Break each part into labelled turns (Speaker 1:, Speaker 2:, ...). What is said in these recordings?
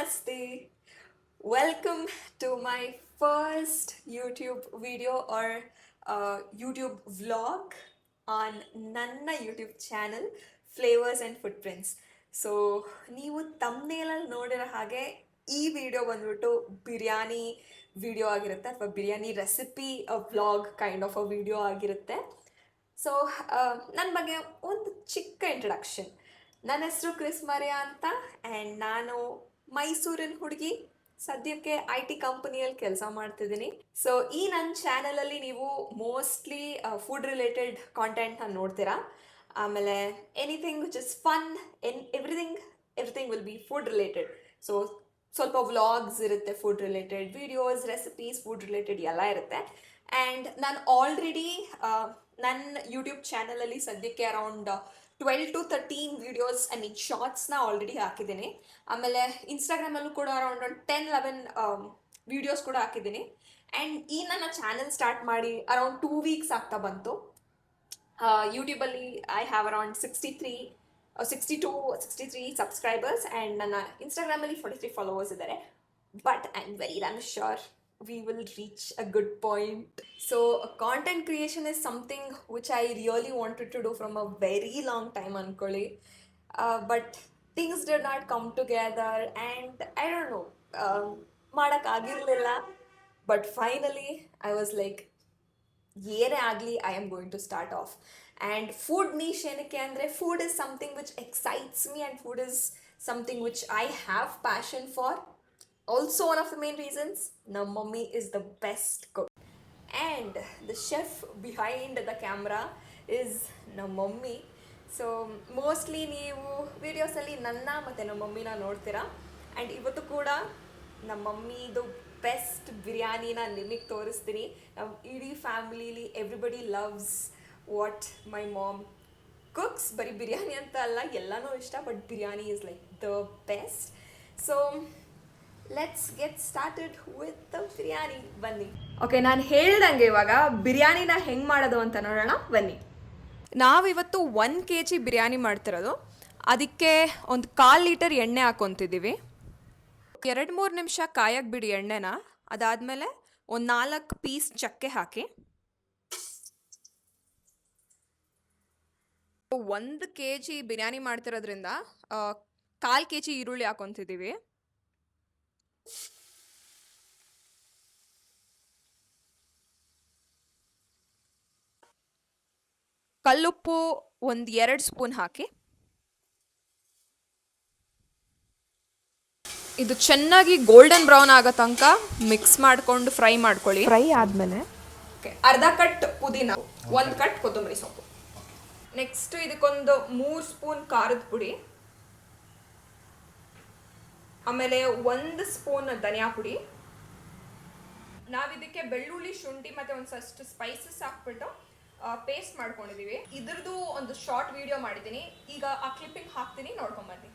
Speaker 1: Namaste. Welcome to my first YouTube video or YouTube vlog on ನನ್ನ YouTube channel flavours and footprints. So ನೀವು ತಮ್ನೇಲಲ್ಲಿ ನೋಡಿರೋ ಹಾಗೆ ಈ ವಿಡಿಯೋ ಬಂದ್ಬಿಟ್ಟು ಬಿರಿಯಾನಿ ವಿಡಿಯೋ ಆಗಿರುತ್ತೆ ಅಥವಾ biryani recipe vlog kind of a video ಆಗಿರುತ್ತೆ. ಸೊ ನನ್ನ ಬಗ್ಗೆ ಒಂದು ಚಿಕ್ಕ ಇಂಟ್ರಡಕ್ಷನ್. ನನ್ನ ಹೆಸರು ಕ್ರಿಸ್ ಮರಿಯಾ ಅಂತ ಆ್ಯಂಡ್ ನಾನು ಮೈಸೂರಿನ ಹುಡುಗಿ, ಸದ್ಯಕ್ಕೆ IT ಕಂಪನಿಯಲ್ಲಿ ಕೆಲಸ ಮಾಡ್ತಿದ್ದೀನಿ. ಸೊ ಈ ನನ್ನ ಚಾನಲಲ್ಲಿ ನೀವು ಮೋಸ್ಟ್ಲಿ ಫುಡ್ ರಿಲೇಟೆಡ್ ಕಾಂಟೆಂಟ್ನ ನೋಡ್ತೀರಾ. ಆಮೇಲೆ anything which is fun, everything will be food related. So ಸ್ವಲ್ಪ ವ್ಲಾಗ್ಸ್ ಇರುತ್ತೆ, food related videos, recipes, food related ಎಲ್ಲ ಇರುತ್ತೆ. ಆ್ಯಂಡ್ ನಾನು ಆಲ್ರೆಡಿ ನನ್ನ ಯೂಟ್ಯೂಬ್ ಚಾನಲಲ್ಲಿ ಸದ್ಯಕ್ಕೆ around 12 to 13 videos I mean ಶಾರ್ಟ್ಸ್ನ ಆಲ್ರೆಡಿ ಹಾಕಿದ್ದೀನಿ. ಆಮೇಲೆ ಇನ್ಸ್ಟಾಗ್ರಾಮಲ್ಲೂ ಕೂಡ ಅರೌಂಡ್ 10-11 ವಿಡಿಯೋಸ್ ಕೂಡ ಹಾಕಿದ್ದೀನಿ. ಆ್ಯಂಡ್ ಈ ನನ್ನ ಚಾನಲ್ ಸ್ಟಾರ್ಟ್ ಮಾಡಿ ಅರೌಂಡ್ 2 ವೀಕ್ಸ್ ಆಗ್ತಾ ಬಂತು. ಯೂಟ್ಯೂಬಲ್ಲಿ I have around 63 subscribers and ನನ್ನ ಇನ್ಸ್ಟಾಗ್ರಾಮಲ್ಲಿ 43 ಫಾಲೋವರ್ಸ್ ಇದ್ದಾರೆ. But I am very sure we will reach a good point. So content creation is something which I really wanted to do from a very long time ankoli, but things did not come together and I don't know, madak agirilla. But finally I was like, ಏನೇ ಆಗಲಿ I am going to start off. And food niche ಏನಕ್ಕೆ ಅಂದರೆ food is something which excites me and food is something which I have passion for. Also one of the main reasons, ನಮ್ಮ mummy is the best cook and the chef behind the camera is ನಮ್ಮ mummy. So mostly ನೀವು ವಿಡಿಯೋಸಲ್ಲಿ ನನ್ನ ಮತ್ತು ನಮ್ಮ ಮಮ್ಮಿನ ನೋಡ್ತೀರಾ. And ಇವತ್ತು ಕೂಡ ನಮ್ಮ ಮಮ್ಮಿದು ಬೆಸ್ಟ್ ಬಿರಿಯಾನಿನ ನಿಮಗೆ ತೋರಿಸ್ತೀನಿ. ನಮ್ಮ ಇಡೀ ಫ್ಯಾಮಿಲಿಲಿ everybody loves what my mom cooks. ಬರೀ ಬಿರಿಯಾನಿ ಅಂತ ಅಲ್ಲ, ಎಲ್ಲನೂ ಇಷ್ಟ, but biryani is like the best. So let's get started with the biryani. ಬನ್ನಿ. ಓಕೆ, ನಾನು ಹೇಳ್ದಂಗೆ ಇವಾಗ ಬಿರಿಯಾನಿನ ಹೆಂಗೆ ಮಾಡೋದು ಅಂತ ನೋಡೋಣ ಬನ್ನಿ. ನಾವಿವತ್ತು 1 kg ಬಿರಿಯಾನಿ ಮಾಡ್ತಿರೋದು. ಅದಕ್ಕೆ ಒಂದು 1/4 ಲೀಟರ್ ಎಣ್ಣೆ ಹಾಕ್ಕೊತಿದ್ದೀವಿ. 2-3 ನಿಮಿಷ ಕಾಯಕ್ಕೆ ಬಿಡಿ ಎಣ್ಣೆನ. ಅದಾದಮೇಲೆ ಒಂದು 4 ಪೀಸ್ ಚಕ್ಕೆ ಹಾಕಿ. 1 kg ಬಿರಿಯಾನಿ ಮಾಡ್ತಿರೋದ್ರಿಂದ 1/4 kg ಈರುಳ್ಳಿ ಹಾಕೊತಿದ್ದೀವಿ. ಕಲ್ಲುಪ್ಪು ಒಂದು 2 ಸ್ಪೂನ್ ಹಾಕಿ. ಇದು ಚೆನ್ನಾಗಿ ಗೋಲ್ಡನ್ ಬ್ರೌನ್ ಆಗೋ ತನಕ ಮಿಕ್ಸ್ ಮಾಡಿಕೊಂಡು ಫ್ರೈ ಮಾಡ್ಕೊಳ್ಳಿ. ಫ್ರೈ ಆದಮೇಲೆ ಅರ್ಧ ಕಟ್ ಪುದೀನ, 1 ಕಟ್ ಕೊತ್ತಂಬರಿ ಸೊಪ್ಪು. ನೆಕ್ಸ್ಟ್ ಇದಕ್ಕೊಂದು 3 ಸ್ಪೂನ್ ಖಾರದ ಪುಡಿ, ಆಮೇಲೆ 1 ಸ್ಪೂನ್ ಧನಿಯಾ ಪುಡಿ. ನಾವಿದಕ್ಕೆ ಬೆಳ್ಳುಳ್ಳಿ, ಶುಂಠಿ ಮತ್ತು ಒಂದಷ್ಟು ಸ್ಪೈಸಸ್ ಹಾಕ್ಬಿಟ್ಟು ಪೇಸ್ಟ್ ಮಾಡ್ಕೊಂಡಿದ್ದೀವಿ. ಇದ್ರದ್ದು ಒಂದು ಶಾರ್ಟ್ ವಿಡಿಯೋ ಮಾಡಿದ್ದೀನಿ, ಈಗ ಆ ಕ್ಲಿಪ್ಪಿಂಗ್ ಹಾಕ್ತೀನಿ, ನೋಡ್ಕೊಂಬನ್ನಿ.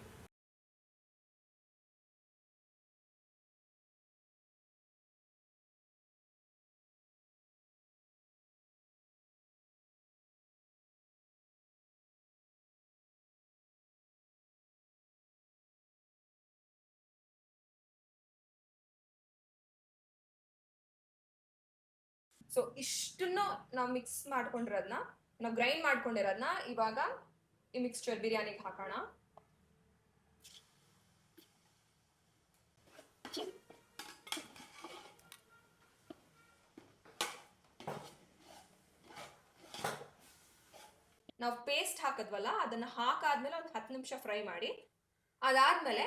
Speaker 1: ಸೊ ಇಷ್ಟನ್ನು ನಾವು ಮಿಕ್ಸ್ ಮಾಡ್ಕೊಂಡಿರೋದನ್ನ, ನಾವು ಗ್ರೈಂಡ್ ಮಾಡ್ಕೊಂಡಿರೋದನ್ನ ಇವಾಗ ಈ ಮಿಕ್ಸ್ಚರ್ ಬಿರಿಯಾನಿಗೆ ಹಾಕೋಣ. ನಾವು ಪೇಸ್ಟ್ ಹಾಕಿದ್ವಲ್ಲ, ಅದನ್ನು ಹಾಕಾದ್ಮೇಲೆ ಒಂದು 10 ನಿಮಿಷ ಫ್ರೈ ಮಾಡಿ. ಅದಾದ್ಮೇಲೆ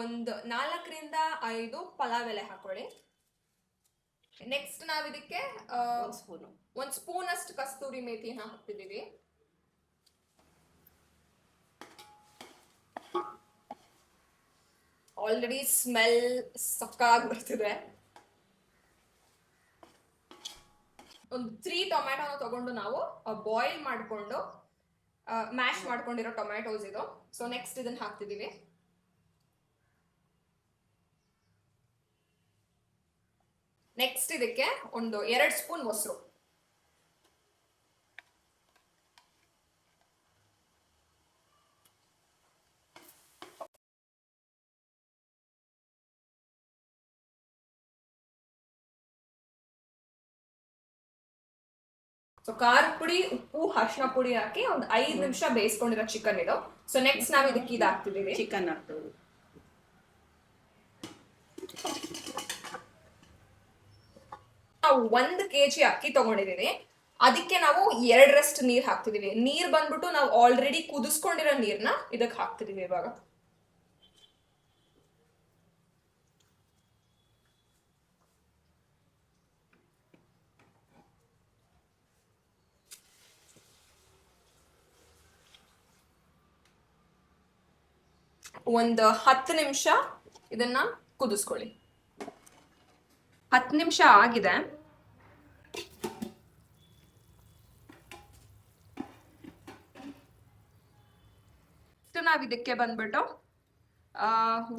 Speaker 1: ಒಂದು 4-5 ಪಲಾವ್ ಎಲೆ ಹಾಕೊಳ್ಳಿ. ನೆಕ್ಸ್ಟ್ ನಾವು ಇದಕ್ಕೆ 1 ಸ್ಪೂನ್ ಅಷ್ಟು ಕಸ್ತೂರಿ ಮೇಥಿನ ಹಾಕ್ತಿದ್ದೀವಿ. ಆಲ್ರೆಡಿ ಸ್ಮೆಲ್ ಸಕ್ಕಾಗಿ ಬರ್ತಿದೆ. ಒಂದು 3 ಟೊಮ್ಯಾಟೋನ ತಗೊಂಡು ನಾವು ಬಾಯ್ಲ್ ಮಾಡಿಕೊಂಡು ಮ್ಯಾಶ್ ಮಾಡ್ಕೊಂಡಿರೋ ಟೊಮ್ಯಾಟೋಸ್ ಇದು. ಸೊ ನೆಕ್ಸ್ಟ್ ಇದನ್ನ ಹಾಕ್ತಿದ್ದೀವಿ. ನೆಕ್ಸ್ಟ್ ಇದಕ್ಕೆ ಒಂದು 2 ಸ್ಪೂನ್ ಮೊಸರು, ಸೊ ಖಾರದ ಪುಡಿ, ಉಪ್ಪು, ಅರಿಶಿನ ಪುಡಿ ಹಾಕಿ ಒಂದು 5 ನಿಮಿಷ ಬೇಯಿಸ್ಕೊಂಡಿರೋ ಚಿಕನ್ ಇದು. ಸೊ ನೆಕ್ಸ್ಟ್ ನಾವು ಇದಕ್ಕೆ ಇದು ಹಾಕ್ತಿದ್ದೀವಿ,
Speaker 2: ಚಿಕನ್ ಹಾಕ್ತೀವಿ.
Speaker 1: ನಾವು 1 kg ಅಕ್ಕಿ ತಗೊಂಡಿದೀವಿ, ಅದಕ್ಕೆ ನಾವು 2ರಷ್ಟು ನೀರ್ ಹಾಕ್ತಿದೀವಿ. ನೀರ್ ಬಂದ್ಬಿಟ್ಟು ನಾವು ಆಲ್ರೆಡಿ ಕುದಿಸ್ಕೊಂಡಿರೋ ನೀರ್ನ ಇದಕ್ಕೆ ಹಾಕ್ತಿದೀವಿ ಇವಾಗ. ಒಂದು 10 ನಿಮಿಷ ಇದನ್ನ ಕುದಿಸ್ಕೊಳ್ಳಿ. 10 ನಿಮಿಷ ಆಗಿದೆ. ನಾವು ಇದಕ್ಕೆ ಬಂದ್ಬಿಟ್ಟು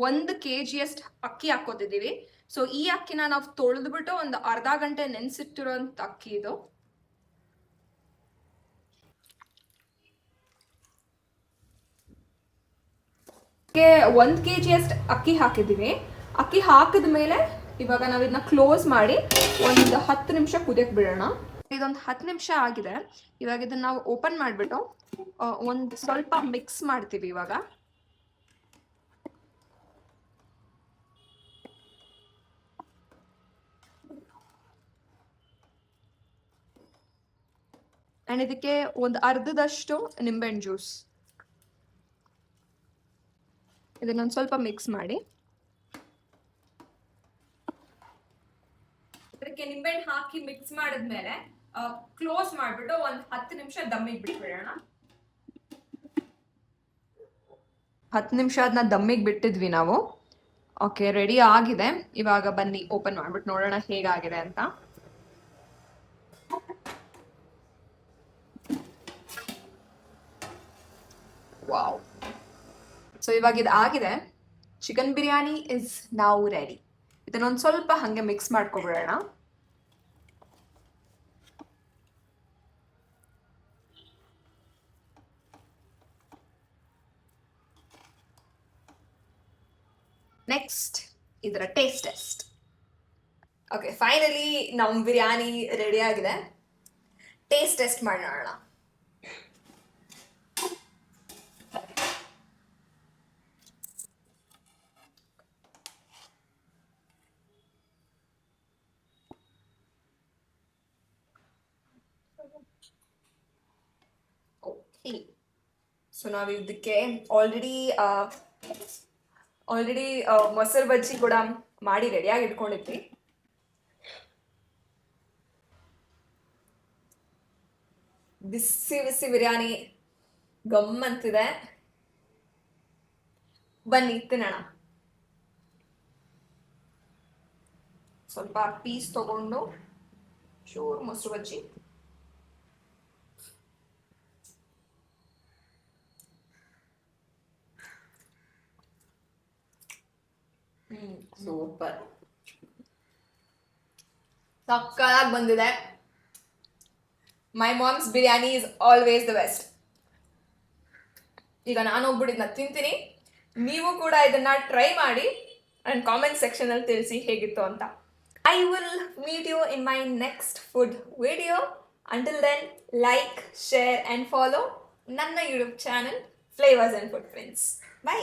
Speaker 1: 1 kg ಅಷ್ಟು ಅಕ್ಕಿ ಹಾಕೋತಿದ್ದೀವಿ. ಸೊ ಈ ಅಕ್ಕಿನ ನಾವು ತೊಳೆದ್ಬಿಟ್ಟು ಒಂದು ಅರ್ಧ ಗಂಟೆ ನೆನೆಸಿಟ್ಟಿರೋಂಥ ಅಕ್ಕಿ ಇದು. ಇದಕ್ಕೆ 1 kg ಅಷ್ಟು ಅಕ್ಕಿ ಹಾಕಿದ್ದೀವಿ. ಅಕ್ಕಿ ಹಾಕಿದ ಮೇಲೆ ಇವಾಗ ನಾವು ಇದನ್ನ ಕ್ಲೋಸ್ ಮಾಡಿ ಒಂದು 10 ನಿಮಿಷ ಕುದಿಯಕ್ಕೆ ಬಿಡೋಣ. ಇದೊಂದು 10 ನಿಮಿಷ ಆಗಿದೆ. ಇವಾಗ ಇದನ್ನ ನಾವು ಓಪನ್ ಮಾಡಿಬಿಟ್ಟು ಒಂದು ಸ್ವಲ್ಪ ಮಿಕ್ಸ್ ಮಾಡ್ತೀವಿ ಇವಾಗ. ಅಂಡ್ ಇದಕ್ಕೆ ಒಂದು ಅರ್ಧದಷ್ಟು ನಿಂಬೆಹಣ್ಣು ಜ್ಯೂಸ್, ಇದನ್ನೊಂದು ಸ್ವಲ್ಪ ಮಿಕ್ಸ್ ಮಾಡಿ. ಇದಕ್ಕೆ ನಿಂಬೆಹಣ್ಣು ಹಾಕಿ ಮಿಕ್ಸ್ ಮಾಡಿದ್ಮೇಲೆ ಕ್ಲೋಸ್ ಮಾಡಿಬಿಟ್ಟು ಒಂದು 10 ನಿಮಿಷ ದಮ್ಮಿಗೆ ಬಿಟ್ಬಿಡೋಣ. 10 ನಿಮಿಷ ಅದನ್ನ ದಮ್ಮಿಗೆ ಬಿಟ್ಟಿದ್ವಿ ನಾವು. ಓಕೆ, ರೆಡಿ ಆಗಿದೆ. ಇವಾಗ ಬನ್ನಿ ಓಪನ್ ಮಾಡ್ಬಿಟ್ಟು ನೋಡೋಣ ಹೇಗಾಗಿದೆ ಅಂತ. ವಾವ್! ಸೊ ಇವಾಗ ಇದು ಆಗಿದೆ. Chicken biryani is now ready. ಇದನ್ನೊಂದು ಸ್ವಲ್ಪ ಹಾಗೆ ಮಿಕ್ಸ್ ಮಾಡ್ಕೊಬಿಡೋಣ. ನೆಕ್ಸ್ಟ್ ಇದರ ಟೇಸ್ಟ್. ಓಕೆ, ಫೈನಲಿ ನಮ್ಮ ಬಿರಿಯಾನಿ ರೆಡಿ ಆಗಿದೆ. ಟೇಸ್ಟ್ ಮಾಡೋಣ. ಓಕೆ, ಸೊ ನಾವು ಇದಕ್ಕೆ ಆಲ್ರೆಡಿ ಮೊಸರು ಬಜ್ಜಿ ಕೂಡ ಮಾಡಿ ರೆಡಿಯಾಗಿ ಇಟ್ಕೊಂಡಿದ್ವಿ. ಬಿಸಿ ಬಿಸಿ ಬಿರಿಯಾನಿ ಗಮ್ಮಂತಿದೆ. ಬನ್ನಿ ತಿನ್ನೋಣ. ಸ್ವಲ್ಪ ಪೀಸ್ ತಗೊಂಡು ಚೂರು ಮೊಸರು ಬಜ್ಜಿ.
Speaker 2: ಸೂಪರ್,
Speaker 1: ಸಕ್ಕತ್ತಾಗಿ ಬಂದಿದೆ. My mom's biryani is always the best. ಈಗ ನಾನು ಒಬ್ಬಡಿದ್ನ ತಿಂತೀನಿ, ನೀವು ಕೂಡ ಇದನ್ನ ಟ್ರೈ ಮಾಡಿ ಅಂಡ್ ಕಾಮೆಂಟ್ ಸೆಕ್ಷನ್ ಅಲ್ಲಿ ತಿಳಿಸಿ ಹೇಗಿತ್ತು ಅಂತ. I will meet you in my next food video. Until then, like, share and follow ನನ್ನ YouTube channel flavours and food friends. By.